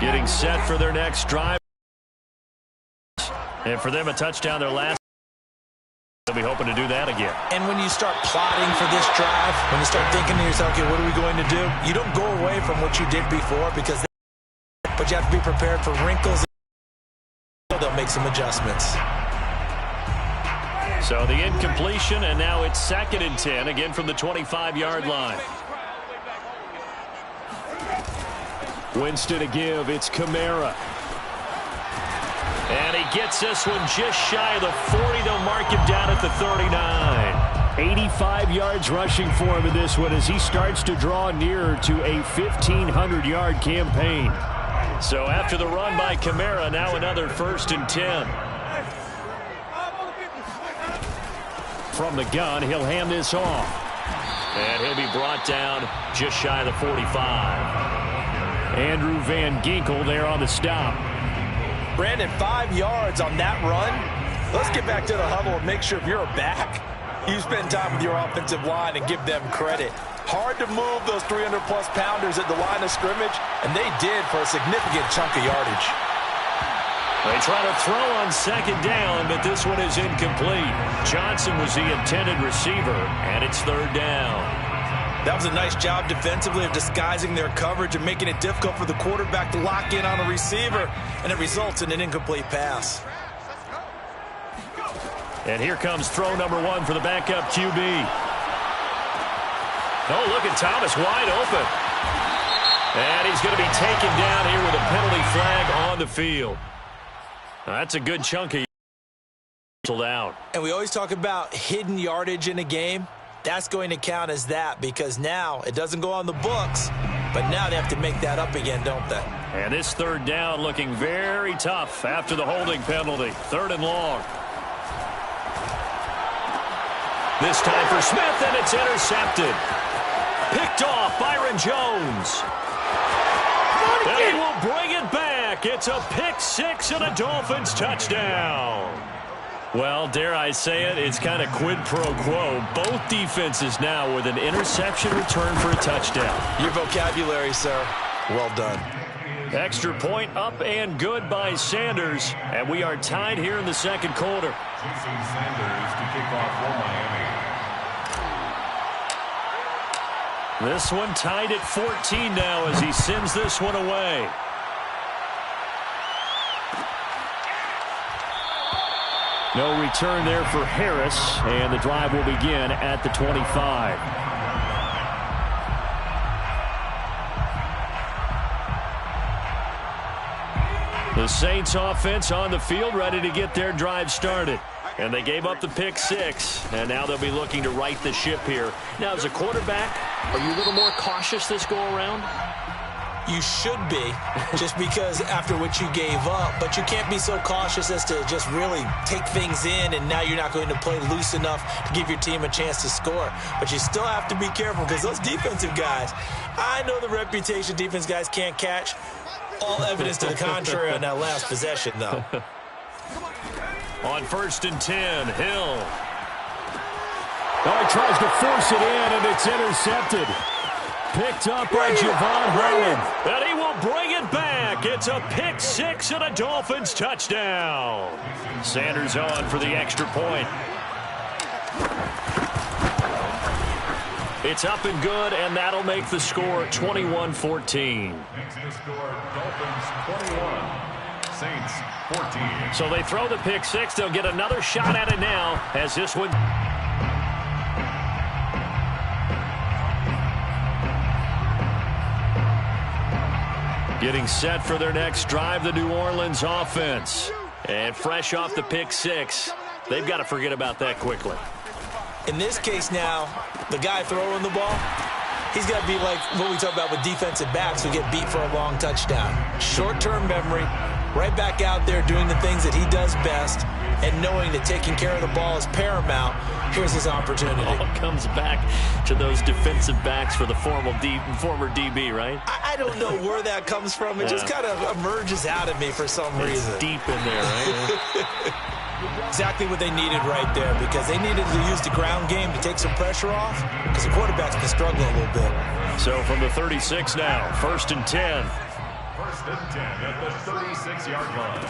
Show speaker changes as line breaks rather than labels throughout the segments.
Getting set for their next drive. And for them, a touchdown their last. They'll be hoping to do that again.
And when you start plotting for this drive, when you start thinking to yourself, okay, what are we going to do? You don't go away from what you did before, but you have to be prepared for wrinkles. They'll make some adjustments.
So the incompletion, and now it's 2nd and 10, again from the 25-yard line. Winston to give. It's Kamara. And he gets this one just shy of the 40. They'll mark him down at the 39. 85 yards rushing for him in this one as he starts to draw nearer to a 1,500-yard campaign. So after the run by Kamara, now another 1st and 10. From the gun, he'll hand this off. And he'll be brought down just shy of the 45. Andrew Van Ginkel there on the stop.
Brandon, 5 yards on that run. Let's get back to the huddle and make sure if you're a back, you spend time with your offensive line and give them credit. Hard to move those 300-plus pounders at the line of scrimmage, and they did for a significant chunk of yardage.
They try to throw on 2nd down, but this one is incomplete. Johnson was the intended receiver, and it's 3rd down.
That was a nice job defensively of disguising their coverage and making it difficult for the quarterback to lock in on a receiver, and it results in an incomplete pass.
And here comes throw number 1 for the backup QB. Oh, look at Thomas wide open. And he's going to be taken down here with a penalty flag on the field. That's a good chunk of out.
And we always talk about hidden yardage in a game. That's going to count as that because now it doesn't go on the books, but now they have to make that up again, don't they?
And this 3rd down looking very tough after the holding penalty. 3rd and long. This time for Smith, and it's intercepted. Picked off Byron Jones. And he will bring it back. It's a pick 6 and a Dolphins touchdown. Well, dare I say it, it's kind of quid pro quo. Both defenses now with an interception return for a touchdown.
Your vocabulary, sir. Well done.
Extra point up and good by Sanders. And we are tied here in the 2nd quarter.
Sanders to kick off for Miami.
This one tied at 14 now as he sends this one away. No return there for Harris, and the drive will begin at the 25. The Saints offense on the field ready to get their drive started. And they gave up the pick 6, and now they'll be looking to right the ship here. Now, as a quarterback, are you a little more cautious this go-around?
You should be, just because after what you gave up. But you can't be so cautious as to just really take things in, and now you're not going to play loose enough to give your team a chance to score. But you still have to be careful because those defensive guys, I know the reputation defense guys can't catch. All evidence to the contrary on that last possession, though.
On 1st and 10, Hill. Oh, he tries to force it in, and it's intercepted. Picked up by Javon Holland. And he will bring it back. It's a pick 6 and a Dolphins touchdown. Sanders on for the extra point. It's up and good, and that'll make the score 21-14.
Makes the score Dolphins 21. Saints 14.
So they throw the pick 6. They'll get another shot at it now as this one. Getting set for their next drive, the New Orleans offense. And fresh off the pick 6, they've got to forget about that quickly.
In this case now, the guy throwing the ball, he's got to be like what we talk about with defensive backs who get beat for a long touchdown. Short-term memory, right back out there doing the things that he does best, and knowing that taking care of the ball is paramount. Here's his opportunity.
It all comes back to those defensive backs for the former DB, right?
I don't know where that comes from. It just kind of emerges out of me for some reason.
It's deep in there, right?
Exactly what they needed right there, because they needed to use the ground game to take some pressure off, because the quarterback's been struggling a little bit.
So from the 36 now, 1st and 10.
First and 10 at the 36-yard line.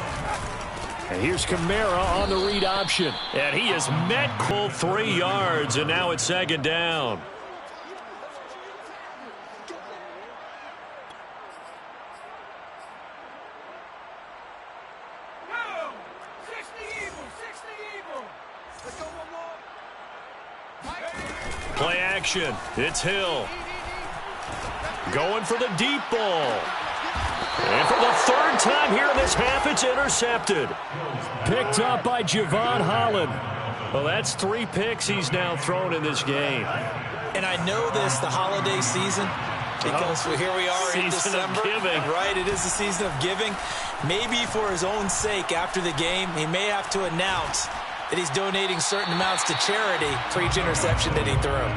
And here's Kamara on the read option. And he has met full 3 yards, and now it's second down. Play action. It's Hill. Going for the deep ball. And for the 3rd time here in this half, it's intercepted. Picked up by Javon Holland. Well, that's 3 picks he's now thrown in this game.
And I know this, the holiday season, because here we are in December.
Season of giving.
Right, it is the season of giving. Maybe for his own sake after the game, he may have to announce that he's donating certain amounts to charity for each interception that he threw.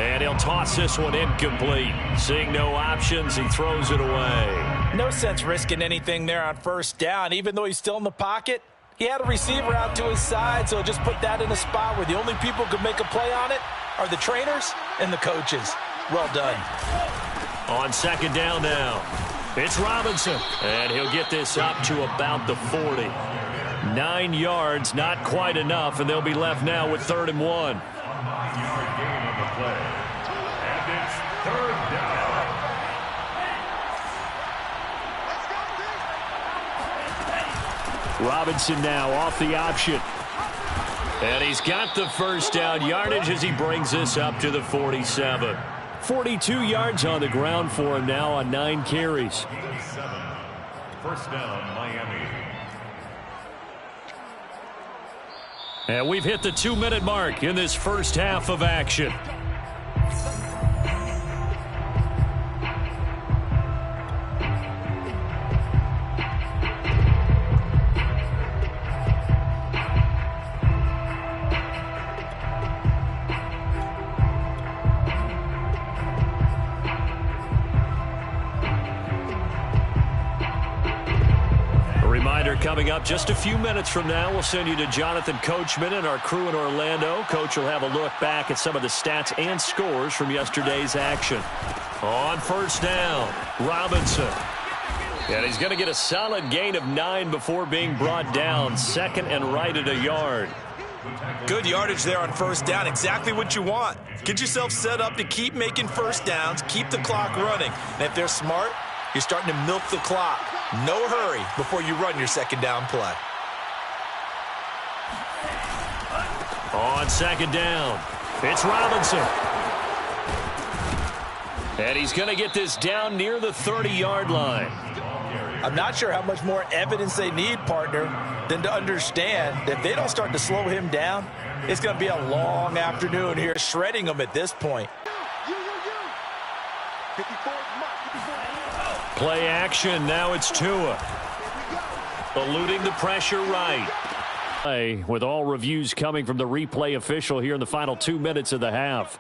And he'll toss this one incomplete. Seeing no options, he throws it away.
No sense risking anything there on first down. Even though he's still in the pocket, he had a receiver out to his side, so just put that in a spot where the only people who can make a play on it are the trainers and the coaches. Well done.
On second down now, it's Robinson. And he'll get this up to about the 40. 9 yards, not quite enough, and they'll be left now with 3rd and 1.
9-yard gain on the play. And it's 3rd down.
Robinson now off the option. And he's got the first down yardage as he brings this up to the 47. 42 yards on the ground for him now on 9 carries.
7. First down, Miami.
And we've hit the 2-minute mark in this first half of action. Coming up just a few minutes from now, we'll send you to Jonathan Coachman and our crew in Orlando. Coach will have a look back at some of the stats and scores from yesterday's action. On first down, Robinson. And he's going to get a solid gain of 9 before being brought down. 2nd and right at a yard.
Good yardage there on first down. Exactly what you want. Get yourself set up to keep making first downs, keep the clock running. And if they're smart, you're starting to milk the clock. No hurry before you run your second down play.
On second down, it's Robinson. And he's going to get this down near the 30-yard line.
I'm not sure how much more evidence they need, partner, than to understand that if they don't start to slow him down, it's going to be a long afternoon here, shredding him at this point.
Play action, now it's Tua. Eluding the pressure right. With all reviews coming from the replay official here in the final 2 minutes of the half.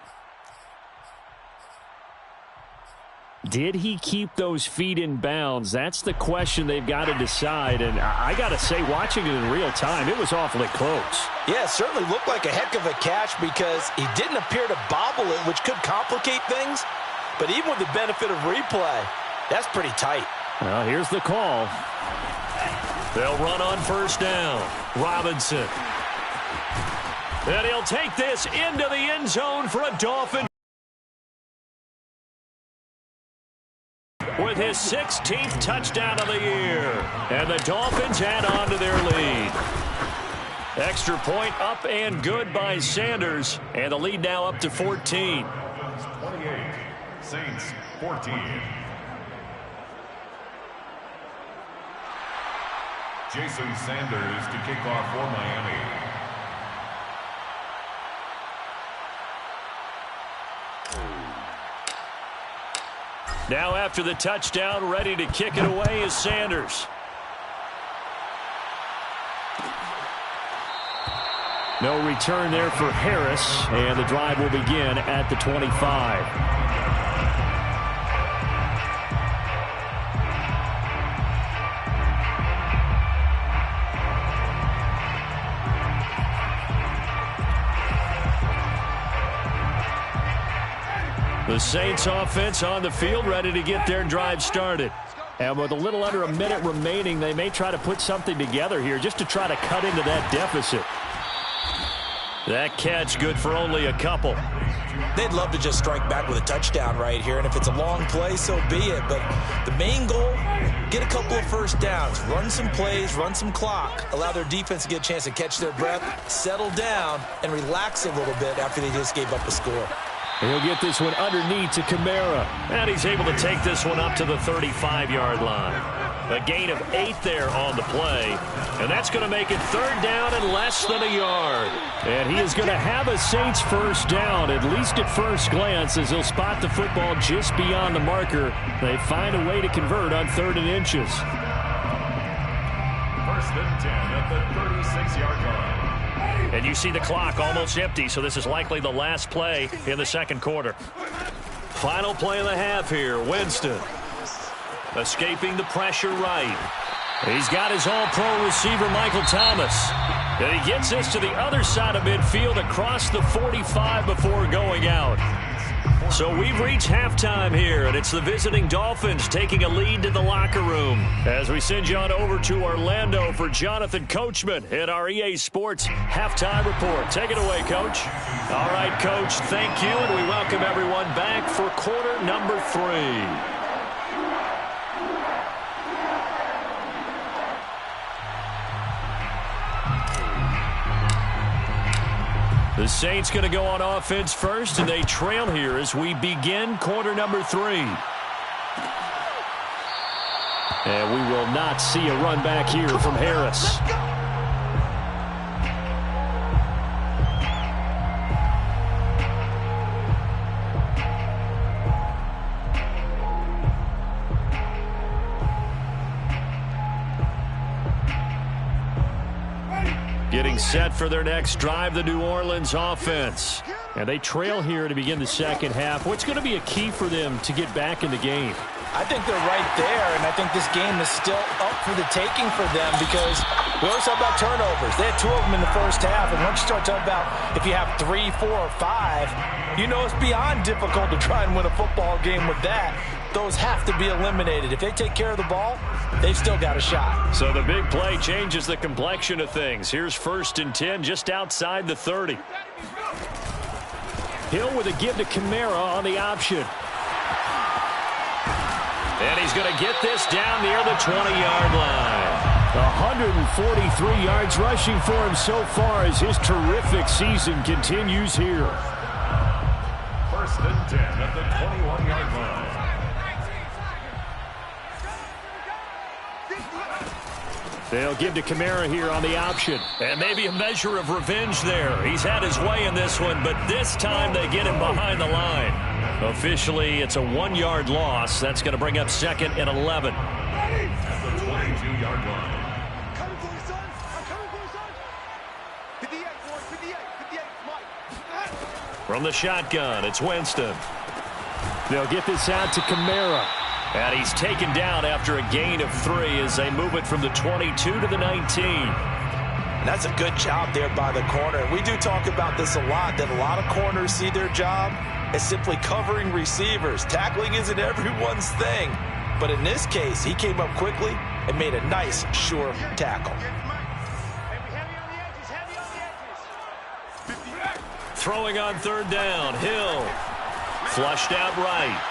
Did he keep those feet in bounds? That's the question they've got to decide. And I got to say, watching it in real time, it was awfully close.
Yeah, it certainly looked like a heck of a catch because he didn't appear to bobble it, which could complicate things. But even with the benefit of replay, that's pretty tight.
Well, here's the call. They'll run on first down. Robinson. And he'll take this into the end zone for a Dolphin. With his 16th touchdown of the year. And the Dolphins add on to their lead. Extra point up and good by Sanders. And the lead now up to 14.
28. Saints 14. Jason Sanders to kick off for Miami.
Now after the touchdown, ready to kick it away is Sanders. No return there for Harris, and the drive will begin at the 25. The Saints offense on the field, ready to get their drive started. And with a little under a minute remaining, they may try to put something together here just to try to cut into that deficit. That catch good for only a couple.
They'd love to just strike back with a touchdown right here, and if it's a long play, so be it. But the main goal, get a couple of first downs, run some plays, run some clock, allow their defense to get a chance to catch their breath, settle down, and relax a little bit after they just gave up a score.
He'll get this one underneath to Kamara. And he's able to take this one up to the 35-yard line. A gain of 8 there on the play. And that's going to make it 3rd down and less than a yard. And he is going to have a Saints first down, at least at first glance, as he'll spot the football just beyond the marker. They find a way to convert on 3rd and inches.
1st and 10 at the 36-yard line.
And you see the clock almost empty, so this is likely the last play in the 2nd quarter. Final play of the half here. Winston escaping the pressure right. He's got his all-pro receiver, Michael Thomas. And he gets this to the other side of midfield across the 45 before going out. So we've reached halftime here, and it's the visiting Dolphins taking a lead to the locker room. As we send you on over to Orlando for Jonathan Coachman in our EA Sports Halftime Report. Take it away, Coach. All right, Coach, thank you, and we welcome everyone back for quarter number 3. The Saints going to go on offense first, and they trail here as we begin quarter number 3. And we will not see a run back here from Harris. Getting set for their next drive, the New Orleans offense. And they trail here to begin the second half. What's going to be a key for them to get back in the game?
I think they're right there, and I think this game is still up for the taking for them because we always talk about turnovers. They had 2 of them in the first half, and once you start talking about if you have 3, 4, or 5, you know it's beyond difficult to try and win a football game with that. Those have to be eliminated. If they take care of the ball, they've still got a shot.
So the big play changes the complexion of things. Here's 1st and 10 just outside the 30. Hill with a give to Kamara on the option. And he's going to get this down near the 20-yard line. 143 yards rushing for him so far as his terrific season continues here.
1st and 10 at the 21-yard line.
They'll give to Kamara here on the option. And maybe a measure of revenge there. He's had his way in this one, but this time they get him behind the line. Officially, it's a 1-yard loss. That's going to bring up 2nd and 11.
At the 22-yard line.
From the shotgun, it's Winston. They'll get this out to Kamara. And he's taken down after a gain of 3 as they move it from the 22 to the 19.
And that's a good job there by the corner. We do talk about this a lot, that a lot of corners see their job as simply covering receivers. Tackling isn't everyone's thing. But in this case, he came up quickly and made a nice, sure tackle.
Throwing on 3rd down, Hill. Flushed out right.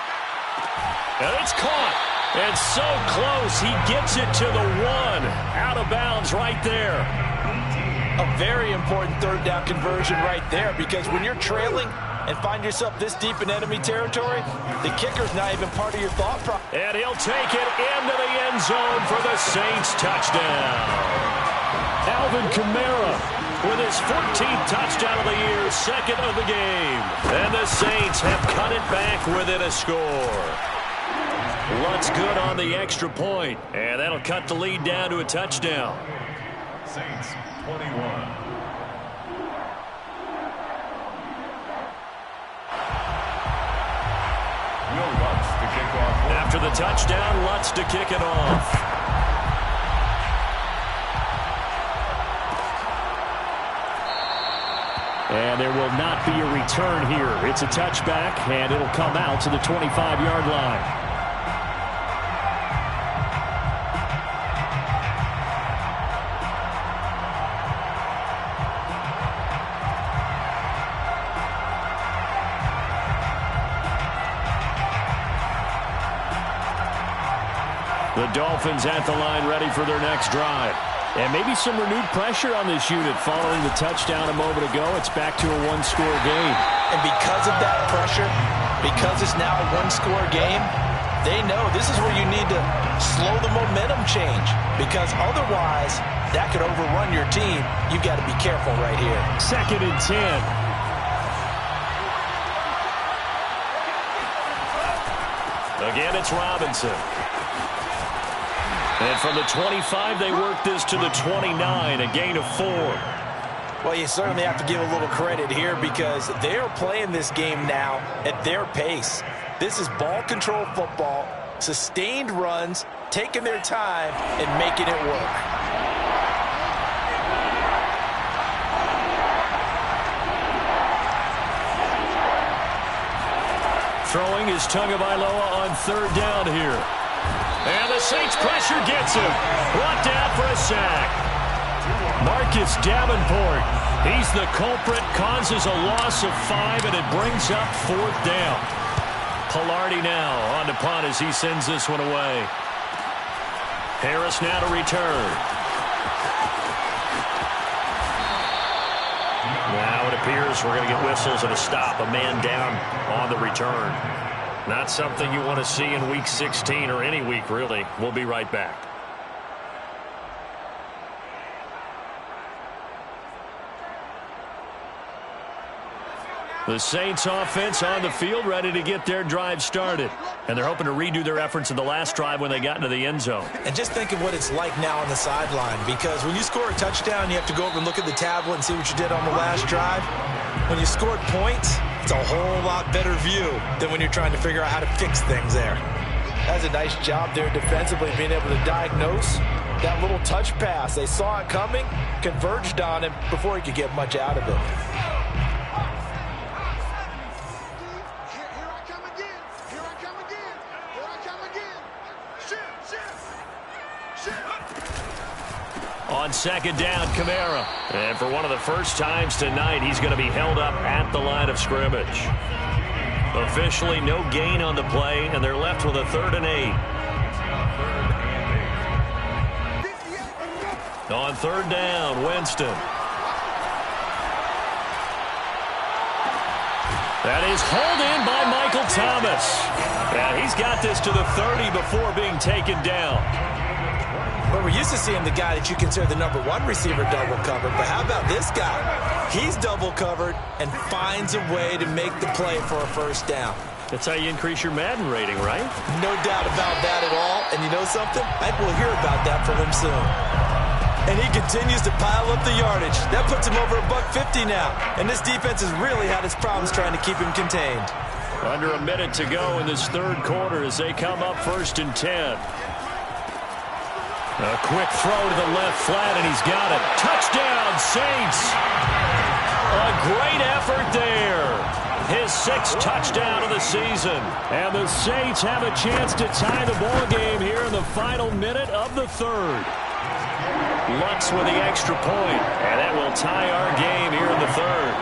And it's caught. And so close, he gets it to the 1. Out of bounds right there.
A very important 3rd down conversion right there, because when you're trailing and find yourself this deep in enemy territory, the kicker's not even part of your thought process.
And he'll take it into the end zone for the Saints touchdown. Alvin Kamara with his 14th touchdown of the year, 2nd of the game. And the Saints have cut it back within a score. Lutt's good on the extra point, and that'll cut the lead down to a touchdown.
Saints 21. Lutz to kick off.
After the touchdown, Lutz to kick it off. And there will not be a return here. It's a touchback, and it'll come out to the 25-yard line. The Dolphins at the line ready for their next drive. And maybe some renewed pressure on this unit following the touchdown a moment ago. It's back to a one-score game.
And because of that pressure, because it's now a one-score game, they know this is where you need to slow the momentum change. Because otherwise, that could overrun your team. You've got to be careful right here.
2nd and 10. Again, it's Robinson. And from the 25, they work this to the 29, a gain of 4.
Well, you certainly have to give a little credit here because they are playing this game now at their pace. This is ball control football, sustained runs, taking their time, and making it work.
Throwing is Tagovailoa on 3rd down here. And the Saints pressure gets him. Brought down for a sack. Marcus Davenport. He's the culprit. Causes a loss of 5, and it brings up 4th down. Pilardi now on to punt as he sends this one away. Harris now to return. Now it appears we're going to get whistles and a stop. A man down on the return. Not something you want to see in Week 16 or any week, really. We'll be right back. The Saints offense on the field, ready to get their drive started. And they're hoping to redo their efforts in the last drive when they got into the end zone.
And just think of what it's like now on the sideline, because when you score a touchdown, you have to go over and look at the tablet and see what you did on the last drive. When you scored points, it's a whole lot better view than when you're trying to figure out how to fix things there. That's a nice job there defensively, being able to diagnose that little touch pass. They saw it coming, converged on him before he could get much out of it.
On 2nd down, Kamara. And for one of the first times tonight, he's going to be held up at the line of scrimmage. Officially no gain on the play, and they're left with a 3rd and 8. On 3rd down, Winston. That is hauled in by Michael Thomas. And he's got this to the 30 before being taken down.
Well, we're used to seeing the guy that you consider the #1 receiver double covered, but how about this guy? He's double covered and finds a way to make the play for a 1st down.
That's how you increase your Madden rating, right?
No doubt about that at all. And you know something? I think we'll hear about that from him soon. And he continues to pile up the yardage. That puts him over $150 now. And this defense has really had its problems trying to keep him contained.
Under a minute to go in this 3rd quarter as they come up 1st and 10. A quick throw to the left flat, and he's got it. Touchdown, Saints! A great effort there. His 6th touchdown of the season. And the Saints have a chance to tie the ball game here in the final minute of the 3rd. Lutz with the extra point, and that will tie our game here in the 3rd.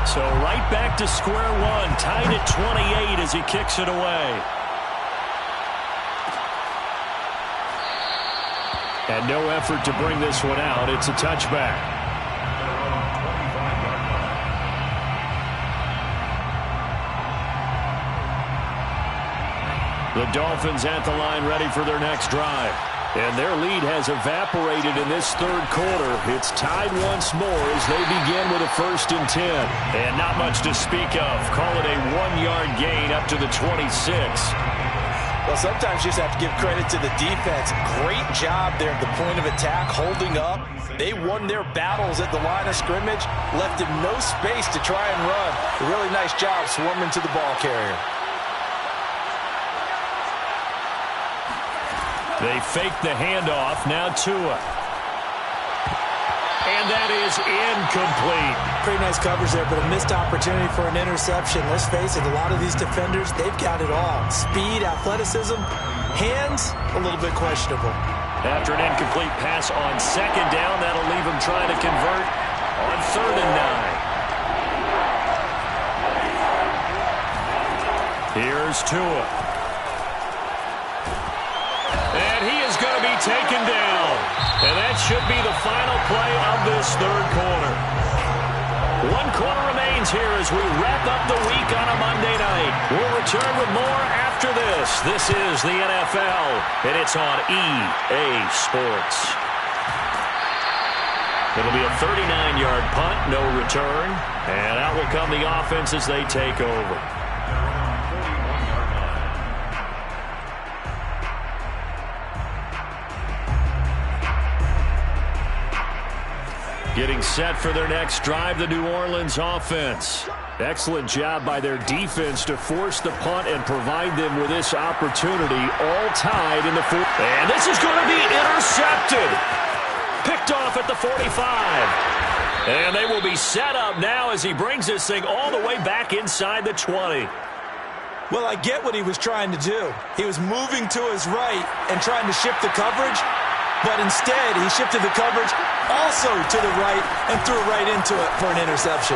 So right back to square one, tied at 28 as he kicks it away. And no effort to bring this one out. It's a touchback. The Dolphins at the line ready for their next drive. And their lead has evaporated in this 3rd quarter. It's tied once more as they begin with a 1st and 10. And not much to speak of. Call it a 1-yard gain up to the 26.
Well, sometimes you just have to give credit to the defense. Great job there at the point of attack, holding up. They won their battles at the line of scrimmage, left him no space to try and run. A really nice job swarming to the ball carrier. They
fake the handoff. Now Tua. And And that is incomplete.
Pretty nice coverage there, but a missed opportunity for an interception. Let's face it, a lot of these defenders, they've got it all. Speed, athleticism, hands, a little bit questionable.
After an incomplete pass on second down, that'll leave him trying to convert on 3rd and 9. Here's Tua. And he is going to be taken down. And that should be the final play of this 3rd quarter. 1 quarter remains here as we wrap up the week on a Monday night. We'll return with more after this. This is the NFL, and it's on EA Sports. It'll be a 39-yard punt, no return. And out will come the offense as they take over. Getting set for their next drive, the New Orleans offense. Excellent job by their defense to force the punt and provide them with this opportunity, all tied in the 4th. And this is going to be intercepted. Picked off at the 45. And they will be set up now as he brings this thing all the way back inside the 20.
Well, I get what he was trying to do. He was moving to his right and trying to shift the coverage, but instead he shifted the coverage also to the right and threw right into it for an interception.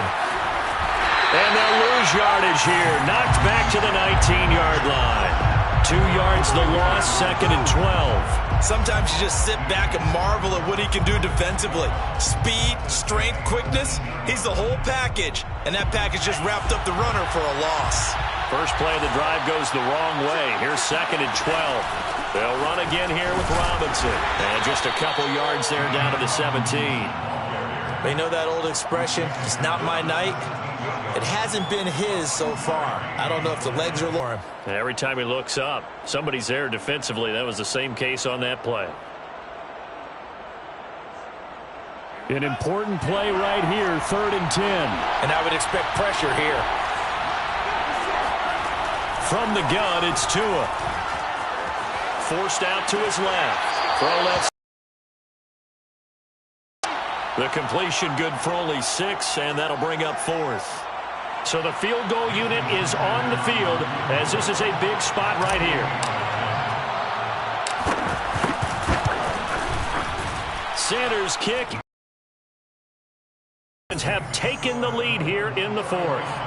And they'll lose yardage here. Knocked back to the 19-yard line. 2 yards the loss, 2nd and 12.
Sometimes you just sit back and marvel at what he can do defensively. Speed, strength, quickness, he's the whole package. And that package just wrapped up the runner for a loss.
First play of the drive goes the wrong way. Here's 2nd and 12. They'll run again here with Robinson. And just a couple yards there down to the 17.
You know that old expression, it's not my night? It hasn't been his so far. I don't know if the legs are for him.
And every time he looks up, somebody's there defensively. That was the same case on that play. An important play right here, 3rd and 10.
And I would expect pressure here.
From the gun, it's Tua. Forced out to his left. Throw left. The completion good for only 6, and that'll bring up 4th. So the field goal unit is on the field as this is a big spot right here. Sanders' kick. Have taken the lead here in the 4th.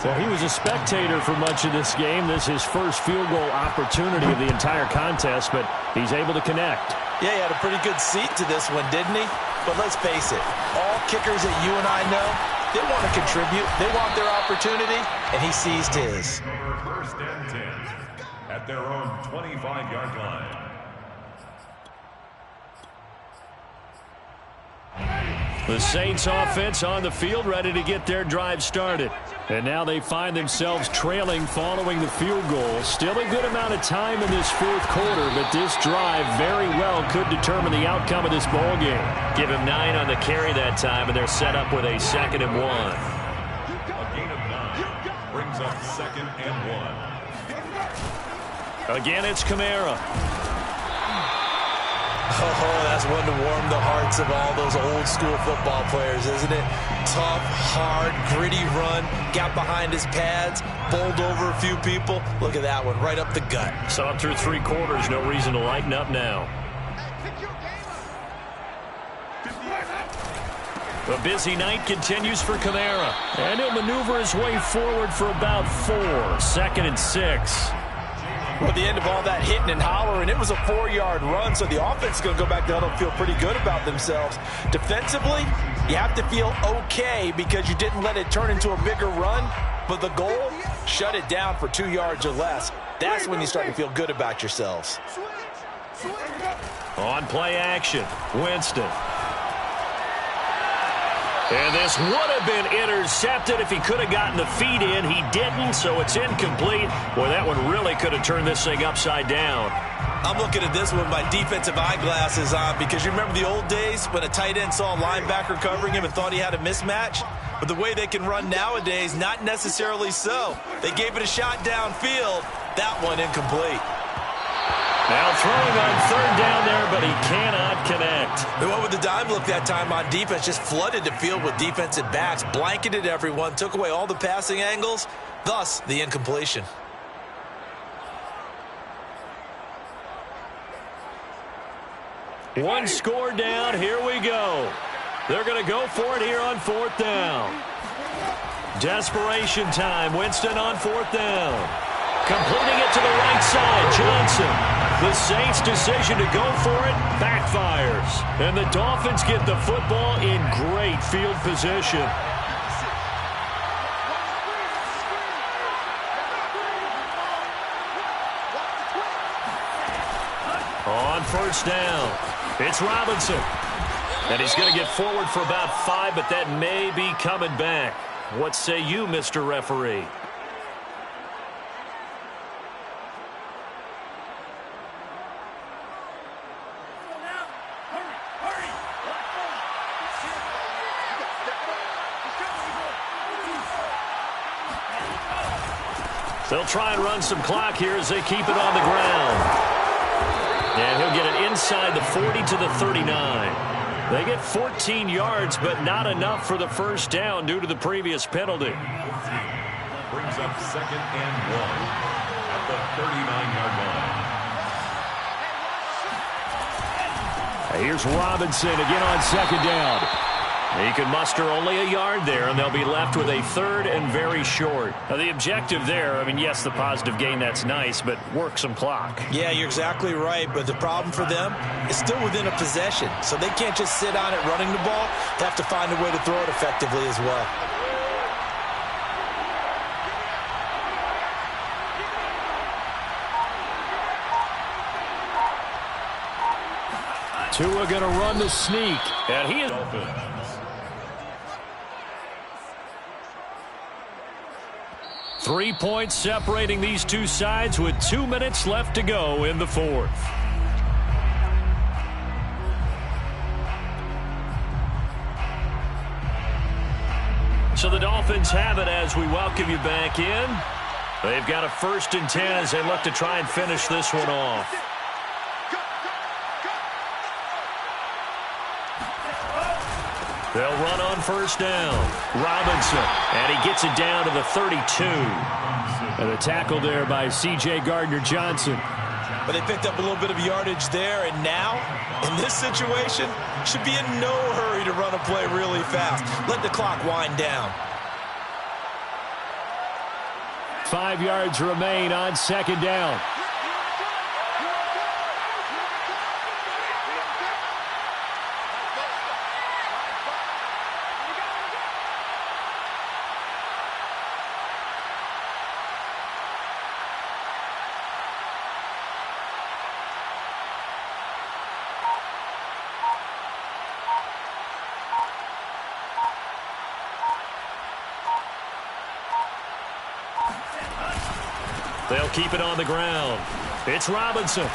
Well, he was a spectator for much of this game. This is his first field goal opportunity of the entire contest, but he's able to connect.
Yeah, he had a pretty good seat to this one, didn't he? But let's face it, all kickers that you and I know, they want to contribute. They want their opportunity, and he seized his.
1st and 10 at their own 25-yard line.
The Saints offense on the field ready to get their drive started. And now they find themselves trailing following the field goal. Still a good amount of time in this 4th quarter, but this drive very well could determine the outcome of this ball game. Give him 9 on the carry that time, and they're set up with a 2nd and 1.
A gain of 9 brings up 2nd and 1.
Again, it's Kamara.
Oh, that's one to warm the hearts of all those old-school football players, isn't it? Tough, hard, gritty run, got behind his pads, bowled over a few people. Look at that one, right up the gut.
Saw it through 3 quarters, no reason to lighten up now. A busy night continues for Kamara. And he'll maneuver his way forward for about 4. 2nd and 6.
Well, at the end of all that hitting and hollering, it was a 4-yard run, so the offense is going to go back down and feel pretty good about themselves. Defensively, you have to feel okay because you didn't let it turn into a bigger run, but the goal, shut it down for 2 yards or less. That's when you start to feel good about yourselves.
On play action, Winston. And this would have been intercepted if he could have gotten the feet in. He didn't, so it's incomplete. Boy, that one really could have turned this thing upside down.
I'm looking at this with my defensive eyeglasses on because you remember the old days when a tight end saw a linebacker covering him and thought he had a mismatch? But the way they can run nowadays, not necessarily so. They gave it a shot downfield. That one incomplete.
Now throwing on third down there, but he cannot connect.
They went with the dime look that time on defense, just flooded the field with defensive backs, blanketed everyone, took away all the passing angles, thus the incompletion.
One score down, here we go. They're going to go for it here on fourth down. Desperation time, Winston on fourth down. Completing it to the right side, Johnson. The Saints' decision to go for it backfires. And the Dolphins get the football in great field position. On first down, it's Robinson. And he's going to get forward for about 5, but that may be coming back. What say you, Mr. Referee? They'll try and run some clock here as they keep it on the ground. And he'll get it inside the 40 to the 39. They get 14 yards, but not enough for the first down due to the previous penalty.
Brings up 2nd and 1 at the 39-yard line.
Here's Robinson again on second down. He can muster only a yard there, and they'll be left with a third and very short. Now, the objective there, I mean, yes, the positive gain, that's nice, but work some clock.
Yeah, you're exactly right, but the problem for them is still within a possession, so they can't just sit on it running the ball. They have to find a way to throw it effectively as well.
Tua going to run the sneak, and he is... 3 points separating these two sides with 2 minutes left to go in the fourth. So the Dolphins have it as we welcome you back in. They've got a 1st and 10 as they look to try and finish this one off. They'll run on first down. Robinson, and he gets it down to the 32. And a tackle there by C.J. Gardner-Johnson.
But they picked up a little bit of yardage there, and now, in this situation, should be in no hurry to run a play really fast. Let the clock wind down.
5 yards remain on second down. They'll keep it on the ground. It's Robinson.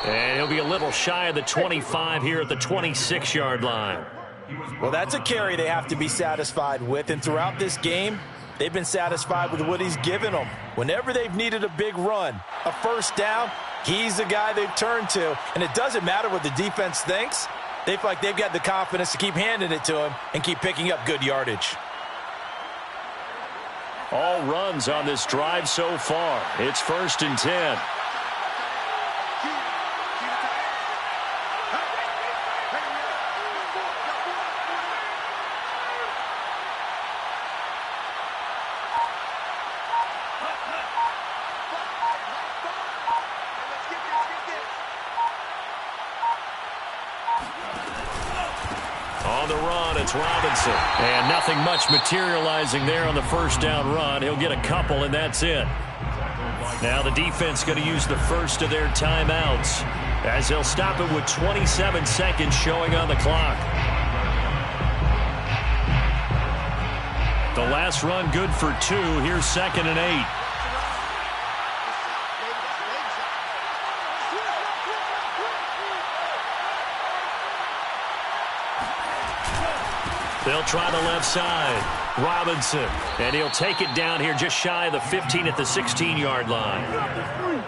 And he'll be a little shy of the 25 here at the 26-yard line.
Well, that's a carry they have to be satisfied with. And throughout this game, they've been satisfied with what he's given them. Whenever they've needed a big run, a first down, he's the guy they've turned to. And it doesn't matter what the defense thinks. They feel like they've got the confidence to keep handing it to him and keep picking up good yardage.
All runs on this drive so far. It's 1st and 10. On the run, it's Robinson. And nothing much materializing there on the first down run. He'll get a couple, and that's it. Now the defense going to use the first of their timeouts as they'll stop it with 27 seconds showing on the clock. The last run good for 2. Here's 2nd and 8. They'll try the left side. Robinson. And he'll take it down here just shy of the 15 at the 16-yard line.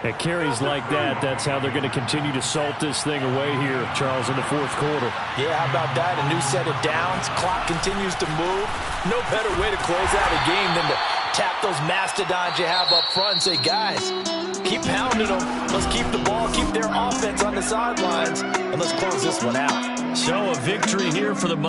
At carries like that, that's how they're going to continue to salt this thing away here, Charles, in the fourth quarter.
Yeah, how about that? A new set of downs. Clock continues to move. No better way to close out a game than to tap those mastodons you have up front and say, guys, keep pounding them. Let's keep the ball, keep their offense on the sidelines, and let's close this one out.
So a victory here for the